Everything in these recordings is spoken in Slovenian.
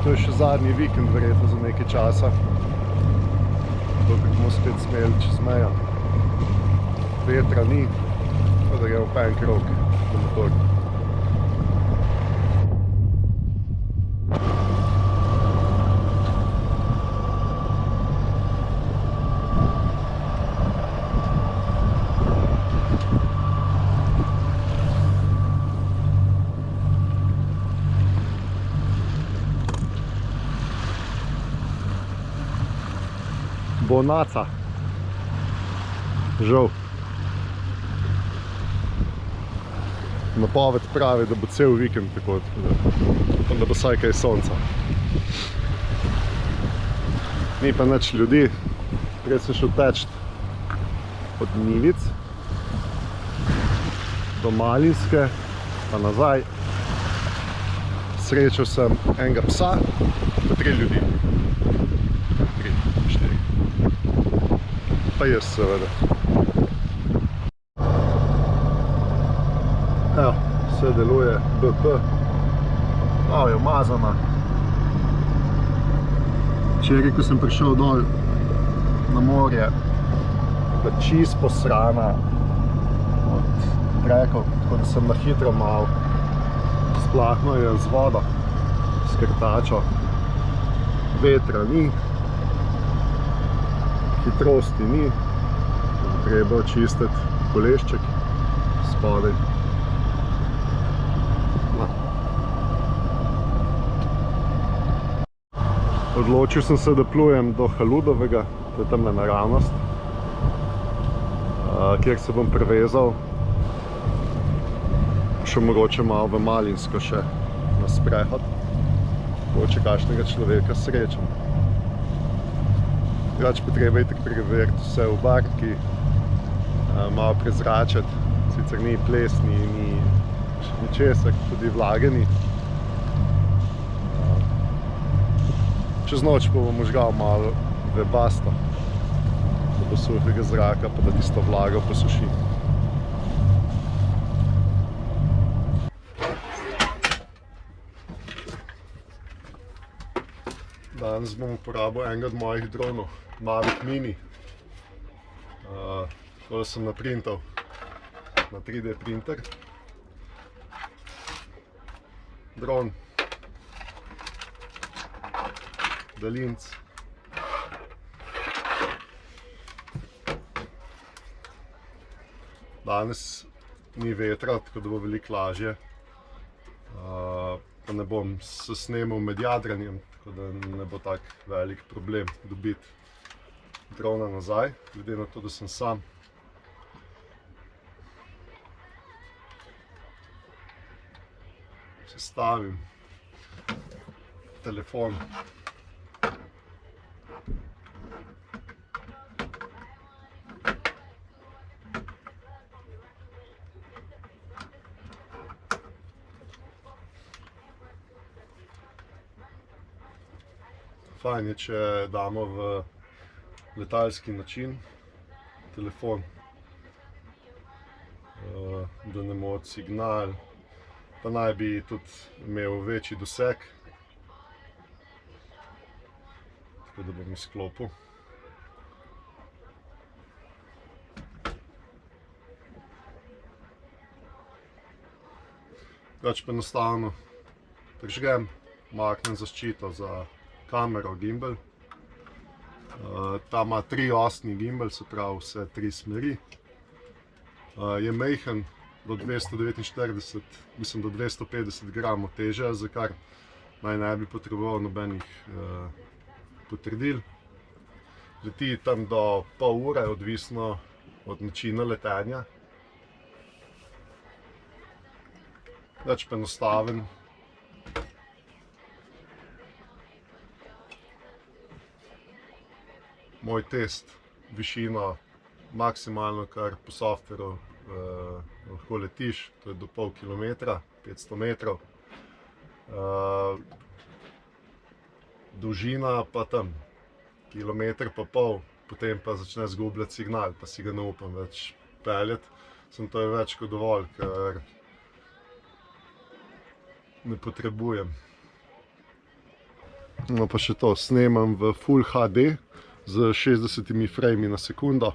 To je še zadnji vikend verjetno za nekaj časa. Dokaj bomo spet smeli čez mejo. Vetra ni, tako da gremo pa en krog na motor. Bonaca. Žal. Napoved pravi, da bo cel vikend tako, da bo vsaj kaj sonca. Ni pa nič ljudi. Prej sem šel teč od Njivic do Malinske pa nazaj. Srečal sem enega psa pa 3 ljudi. Pa jaz seveda. Evo, vse deluje BP. Malo je umazana. Včeraj, ko sem prišel dol na morje, pa čist posrana od trekov, tako da sem na hitro malo. Splahno je z vodo, s krtačo. Vetra ni. Hitrosti ni, treba očistiti kolešček spodaj. Odločil sem se, da plujem do Haludovega, to je tamle naravnost, kjer se bom privezal. Še mogoče malo v Malinsko še na sprehod, mogoče kakšnega človeka srečam. Drugače pa treba itak preveriti vse v barki, malo prezračiti, sicer ni plesni, ni ničesar, tudi vlage ni. Čez noč pa bom žgal malo webasto, da bo suhega zraka, pa da tisto vlago posuši. Danes bom uporabil enega od mojih dronov, Mavic Mini. Tole sem naprintal na 3D printer. Dron, daljinc. Danes ni vetra, tako da bo veliko lažje. Pa ne bom se snemal med jadranjem, tako da ne bo tak velik problem dobiti drona nazaj, glede na to, da sem sam. Sestavim telefon. Fajn je, če damo v letalski način telefon, da ne moti signal, pa naj bi tudi imel večji doseg, tako da bom izklopil. Drugače pa enostavno prižgem, maknem zaščito za kamero gimbal. Ta ima 3-osni gimbal, se pravi vse 3 smeri. Je majhen, do 249, mislim do 250 gramov teže, za kar naj ne bi potreboval nobenih potrdil. Leti tam do pol ure, odvisno od načina letenja. Več pa enostaven. Moj test, višino maksimalno, kar po softveru lahko letiš, to je do pol kilometra, 500 metrov. Dolžina pa tam, kilometer pa pol, potem pa začne zgubljati signal, pa si ga ne upam več peljati. To je več kot dovolj, ker ne potrebujem. No pa še to, snemam v Full HD z 60 frame na sekundo.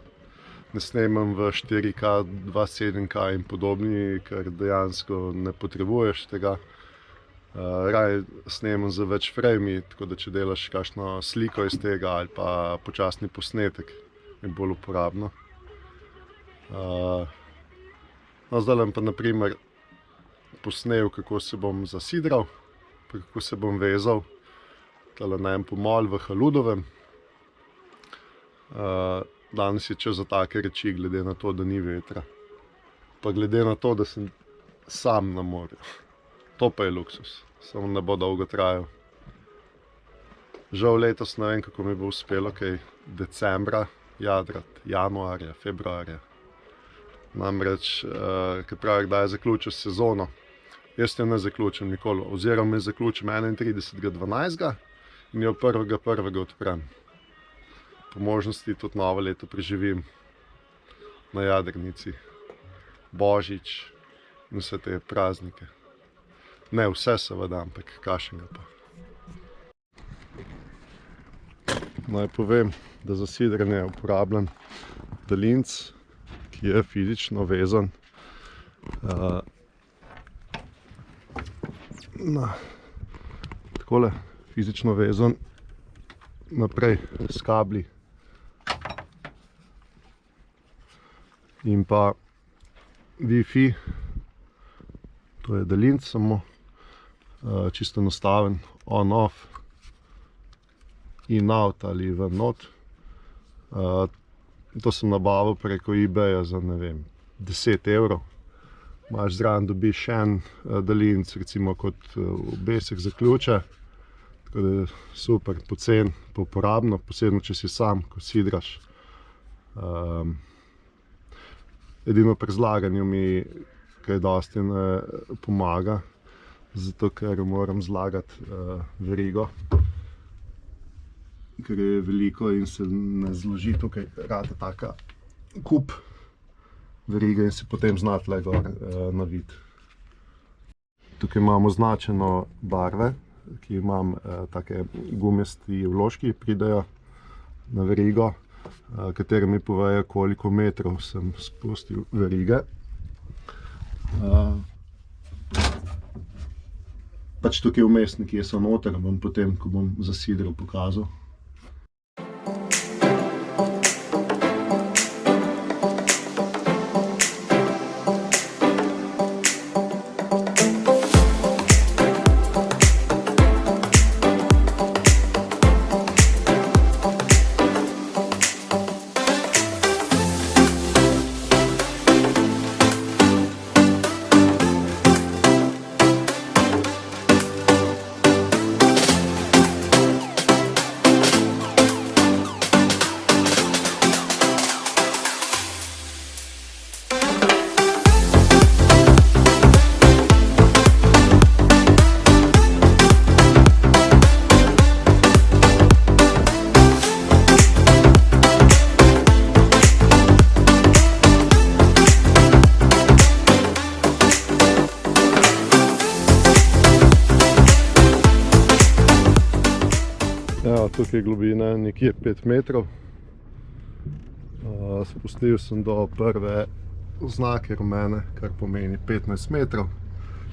Ne snemam v 4K, 2.7K in podobni, ker dejansko ne potrebuješ tega. Raje snemam z več frame, tako da če delaš kakšno sliko iz tega ali pa počasni posnetek, je bolj uporabno. No, zdaj pa naprimer posnel, kako se bom zasidral, kako se bom vezal tale na en pomol v Haludovem. Danes je čas za take reči, glede na to, da ni vetra. Pa glede na to, da sem sam na morju. To pa je luksus, samo ne bo dolgo trajal. Žal letos ne vem, kako mi bo uspelo kaj decembra jadrati, januarja, februarja. Namreč, ker pravi, kdaj zaključil sezono. Jaz jo ne zaključim nikoli, oziroma jo zaključim 31.12. in jo 1.1. odprem. Po možnosti tudi novo leto preživim na jadrnici, Božič in vse te praznike. Ne vse seveda, ampak kakšnega pa. Naj povem, da za sidranje uporabljam daljinec, ki je fizično vezan takole, fizično vezan naprej s kabli in pa Wi-Fi, to je daljinec samo, čisto enostaven, on-off, in-out ali ven-not. To sem nabavil preko eBaya za, ne vem, 10 evrov. Imaš zraven, dobiš še en daljinec, recimo kot obesek za ključe. Tako da je super, pocen, pa uporabno, posebno če si sam, ko sidraš. Edino pri zlaganju mi kaj dosti ne pomaga, zato ker moram zlagati verigo, ker je veliko in se ne zloži tukaj, rata taka kup verige in se potem zna tle gor naviti. Tukaj imam označeno barve, ki imam take gumijasti vložki, pridejo na verigo, kateri mi povejo, koliko metrov sem spustil verige. Pač tukaj vmesniki so noter, bom potem, ko bom zasidral, pokazal. Tukaj je globina nekje 5 metrov. Spustil sem do prve oznake rumene, kar pomeni 15 metrov.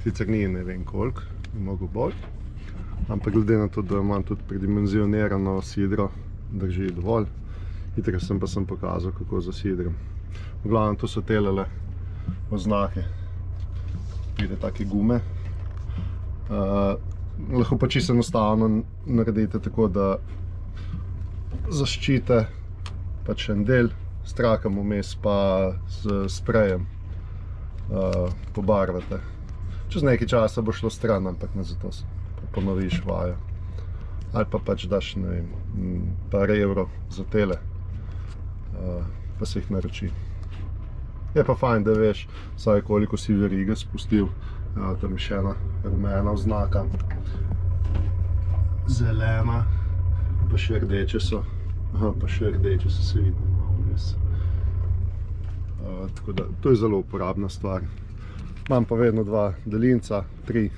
Sicer ni ne vem koliko, bi mogel bolj. Ampak glede na to, da imam tudi predimenzionirano sidro, drži dovolj. Hitro sem pa pokazal, kako zasidram. V glavnem, to so telele oznake. Vidite, take gume. Lahko pa čisto enostavno naredite tako, da zaščite pač en del, strakam vmes pa s sprejem pobarvate. Čez nekaj časa bo šlo stran, ampak ne zato ponoviš vajo. Ali pa pač daš, ne vem, par evrov za tele, pa se jih naroči. Je pa fajn, da veš, vsaj koliko si verige spustil. Tam je še ena rumena oznaka, zelena, pa še rdeče so. Pa še rdeče so, se vidi malo vmes. Tako da, to je zelo uporabna stvar. Imam pa vedno dva daljinca, 3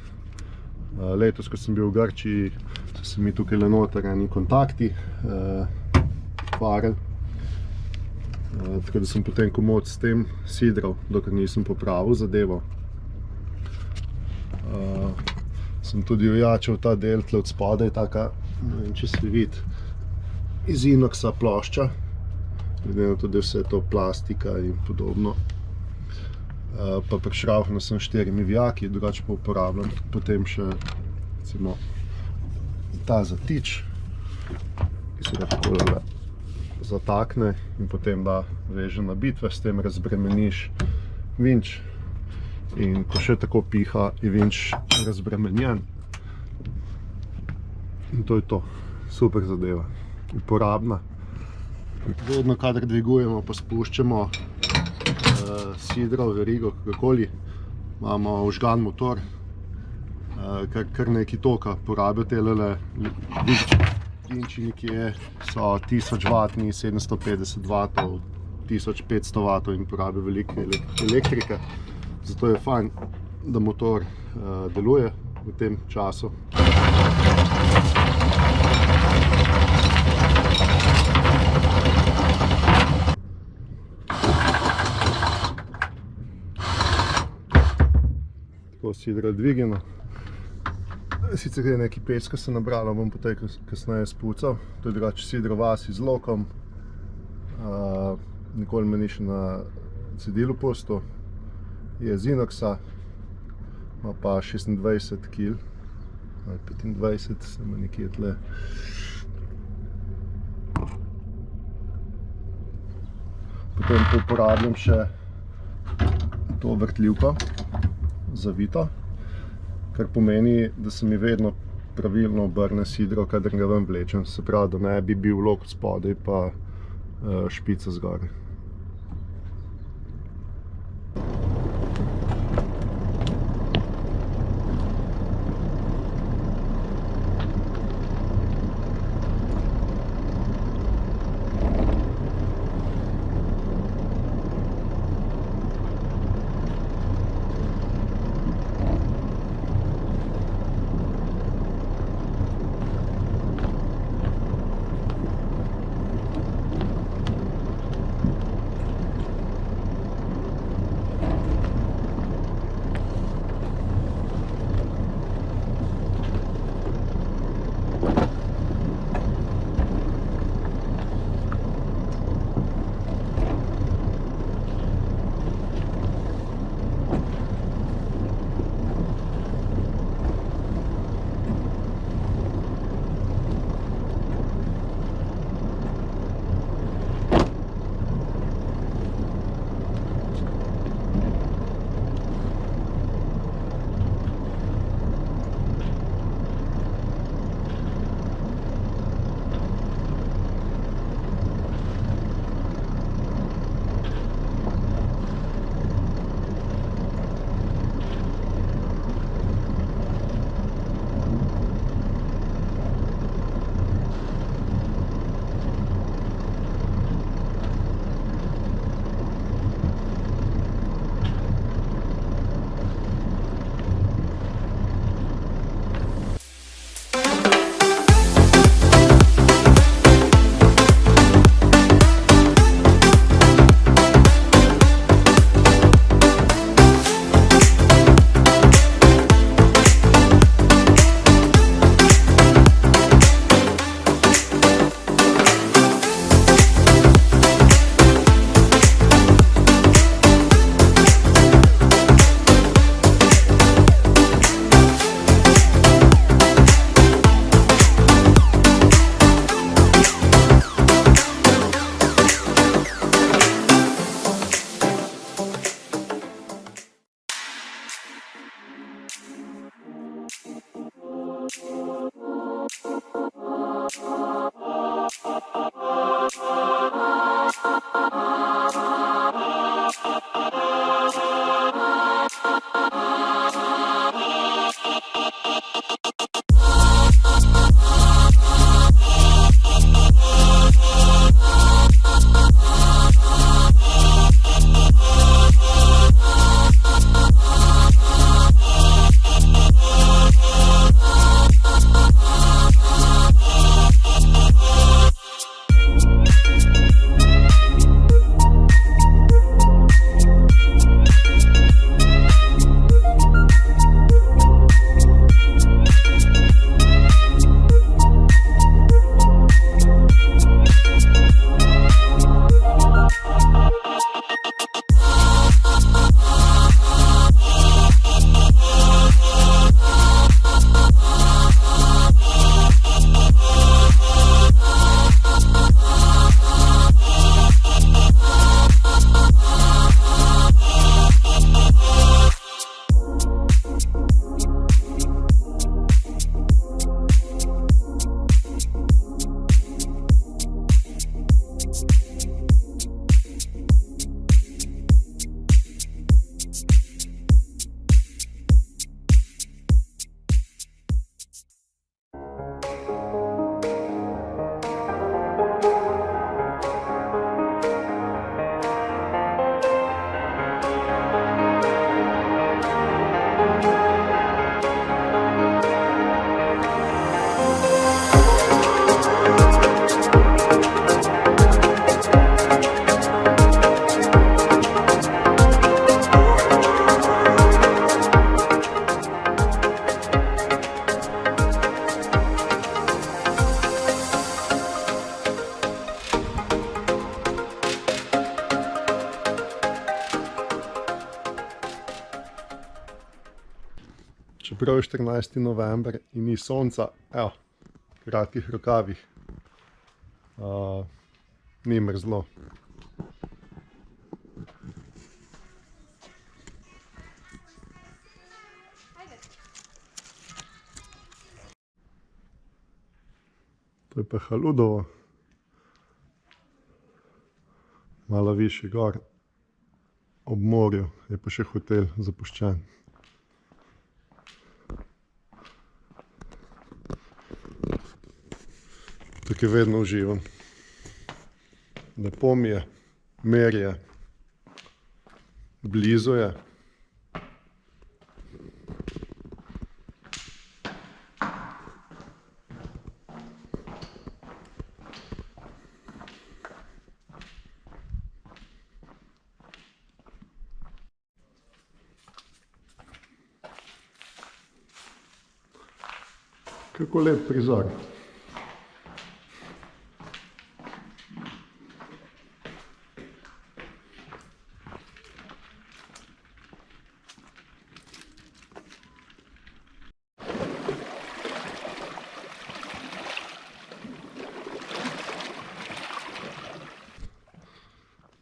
Letos, ko sem bil v Grčiji, so se mi tukaj le noter eni kontakti kvarili. Tako da sem potem komot s tem sidral, dokler nisem popravil zadevo. Sem tudi ojačal ta del tle od spodaj, taka, ne vem, če se vidi, iz inoxa plošča, glede na to, da je vse to plastika in podobno. Pa prišravhno sem 4 vijaki, drugače pa uporabljam potem še recimo ta zatič, ki se ga takole zatakne in potem da veže na bitve, s tem razbremeniš vinč. In ko še tako piha, je vinč razbremenjen. In to je to. Super zadeva. Uporabna. Vedno, kadar dvigujemo, pa spuščamo sidro, verigo, kakorkoli, imamo vžgan motor, kar nekaj toka porabijo telele vinči, nekje so 1000 vatni, 750 vatov, 1500 vatov in porabijo veliko elektrike. Zato je fajn, da motor deluje v tem času. Tako sidro je dvigeno. Sicer je nekaj peska se nabralo, bom potem kasneje spucal. To je drugače sidro vasi z lokom. Nikoli me ni še na cedilu pustil. Je z inoxa, ima pa 26 kg, 25, samo nekje tle. Potem uporabljam še to vrtljivko, zavito, kar pomeni, da se mi vedno pravilno obrne sidro, kadar ga ven vlečem. Se pravi, da ne bi bil lok spodaj pa špica zgoraj. čeprav je 14. november in ni sonca, evo, v kratkih rokavih, ni mrzlo. To je pa Haludovo, malo višje gor, ob morju, je pa še hotel zapuščen. Tukaj vedno uživam. Lepo mi je, mir je, blizu je. Kako lep prizor.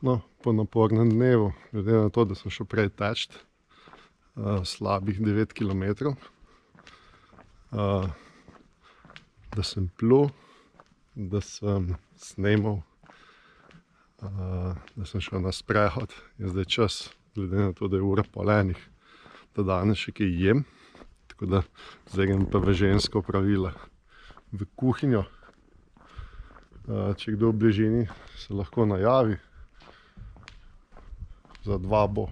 No, po napornem dnevu, glede na to, da sem šel prej teč, slabih 9 km, da sem plul, da sem snemal, da sem šel na sprehod, je zdaj čas, glede na to, da je ura pol enih, da danes še kaj jem, tako da zdaj grem pa v žensko opravila v kuhinjo. Če kdo v bližini, se lahko najavi, za 2 bo.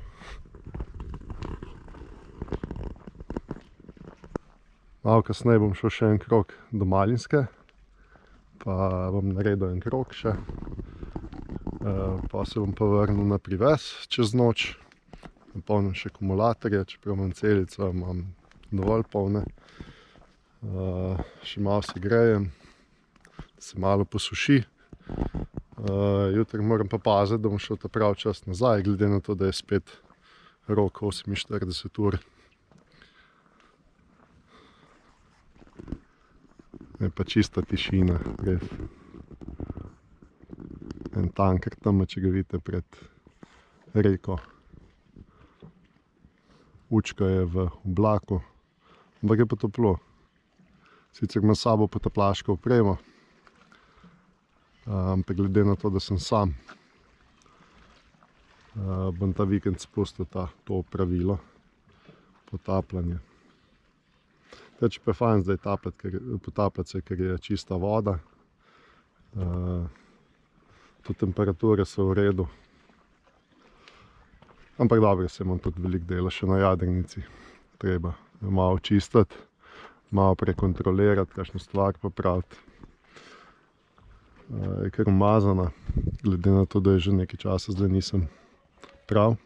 Malo kasneje bom šel še en krog do Malinske, pa bom naredil en krog še, pa se bom pa vrnil na privez čez noč, napolnim še akumulatorje, čeprav imam celico, imam dovolj polne, še malo se grejem, da se malo posuši. Jutri moram pa paziti, da bom šel ta pravi čas nazaj, glede na to, da je spet rok 48 ur. Je pa čista tišina, res. En tanker tam, če ga vidite pred reko. Učka je v oblaku, ampak je pa toplo. Sicer imam s sabo potapljaško opremo, ampak glede na to, da sem sam, bom ta vikend spustil to opravilo, potapljanje. Če pa je fajn zdaj potapljati se, ker je čista voda, tudi temperature so v redu. Ampak dobro, se imam tudi veliko dela še na jadrnici, treba malo čistiti, malo prekontrolirati, kakšno stvar popraviti. Je kar umazana, glede na to, da je že nekaj časa zdaj nisem prav.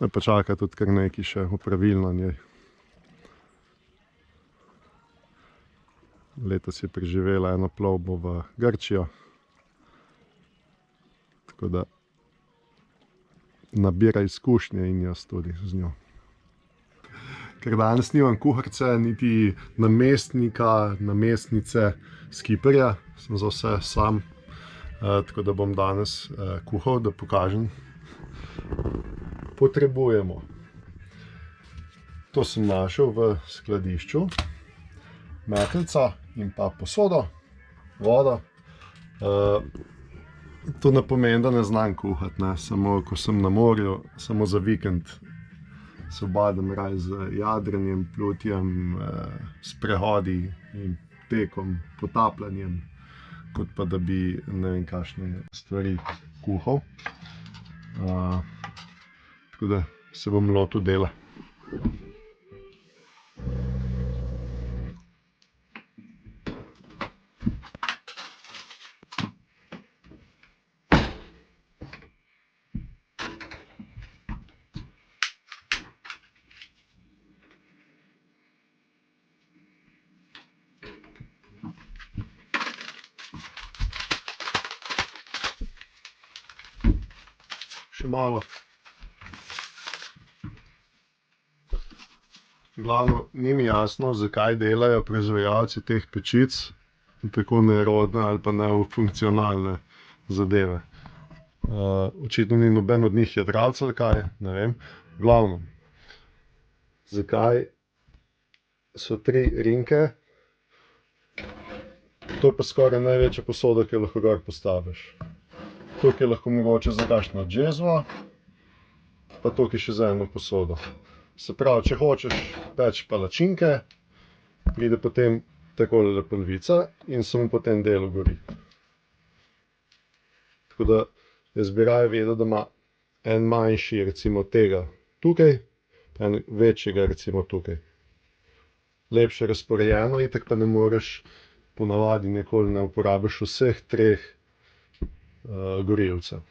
Me pa čaka tudi kar nekaj še opravil na njej. Letos je preživela eno plovbo v Grčijo, tako da nabira izkušnje in jaz tudi z njo. Ker danes nimam kuharice, niti namestnika, namestnice, skiperja, sem za vse sam, tako da bom danes kuhal, da pokažem. Potrebujemo, to sem našel v skladišču, metljica in pa posodo, vodo. To ne pomeni, da ne znam kuhati, ne, samo ko sem na morju, samo za vikend se ubadam raje z jadranjem, plutjem, sprehodi in tekom, potapljanjem, kot pa da bi ne vem kakšne stvari kuhal. Tako da se bom lotil dela. Še malo. Glavno, ni mi jasno, zakaj delajo proizvajalci teh pečic tako nerodne ali pa nefunkcionalne zadeve. Očitno ni noben od njih jadralec ali kaj, ne vem. Glavno, zakaj so 3 rinke, to je pa skoraj največja posoda, ki jo lahko gor postaviš. Tukaj je lahko mogoče za kakšno džezvo, pa tukaj še za eno posodo. Se pravi, če hočeš peči palačinke, pride potem takole polovica in samo po tem delu gori. Tako da jaz bi raje vedel, da ima en manjši recimo tega tukaj, pa en večjega recimo tukaj. Lepše razporejeno, itak pa ne moreš, ponavadi nikoli ne uporabiš vseh 3 gorilcev.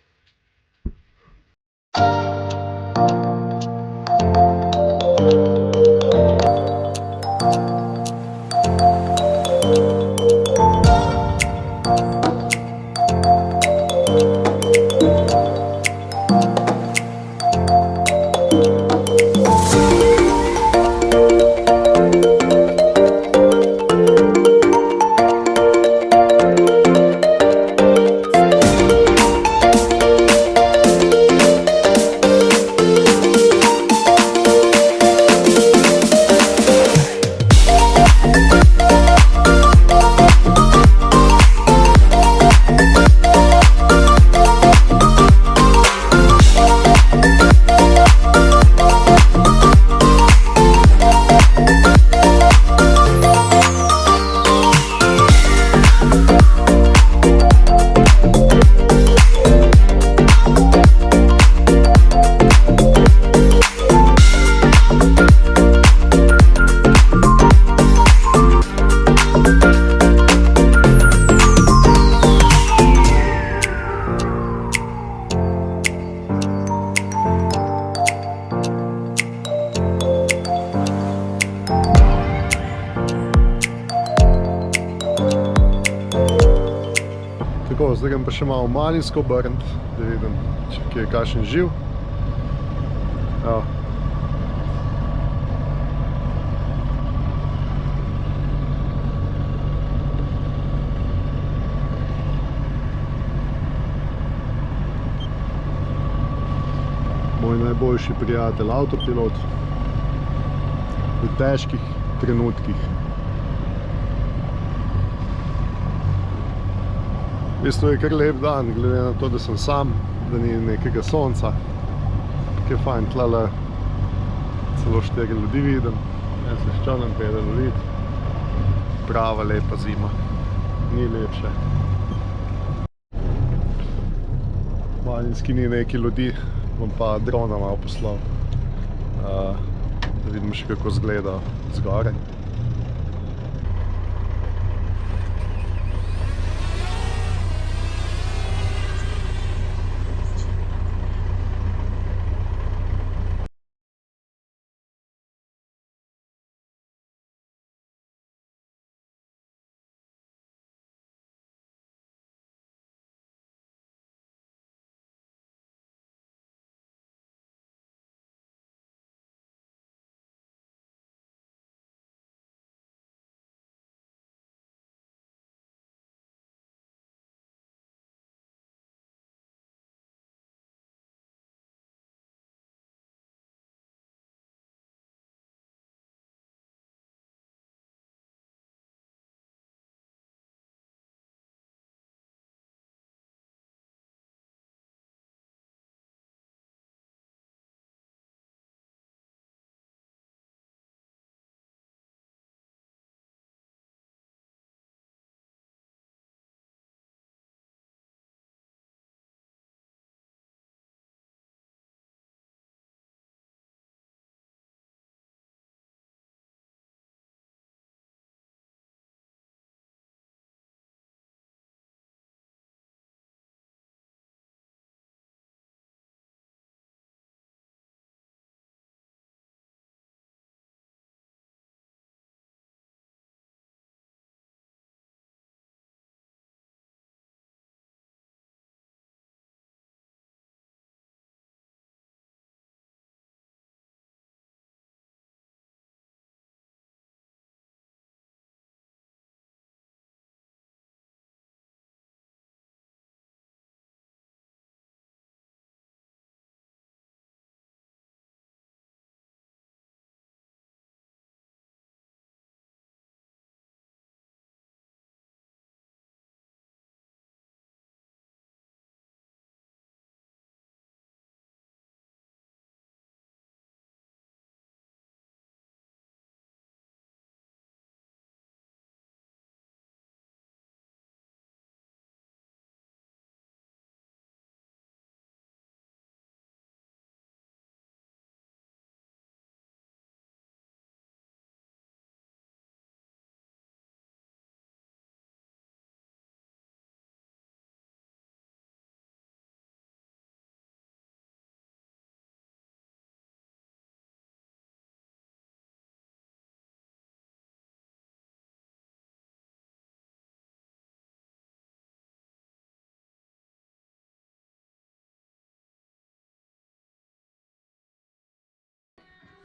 Tako, zdaj grem pa še malo malinsko obrniti, da vidim, če je kakšen živ. Evo. Moj najboljši prijatelj, avtopilot, v težkih trenutkih. V bistvu je kar lep dan, glede na to, da sem sam, da ni nekega sonca. Tako je fajn, tlele celo 4 ljudi vidim. Jaz se ščanem preden ulit. Prava lepa zima, ni lepše. Malinski ni neki ljudi, bom pa drona malo poslal, da vidim še kako izgleda zgoraj.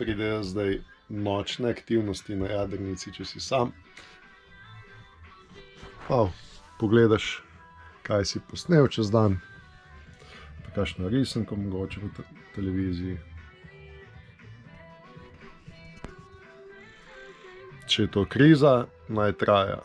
pridejo zdaj nočne aktivnosti na jadrnici, če si sam. Pogledaš, kaj si posnel čez dan, pa kakšno risanko mogoče v televiziji. Če je to kriza, naj traja.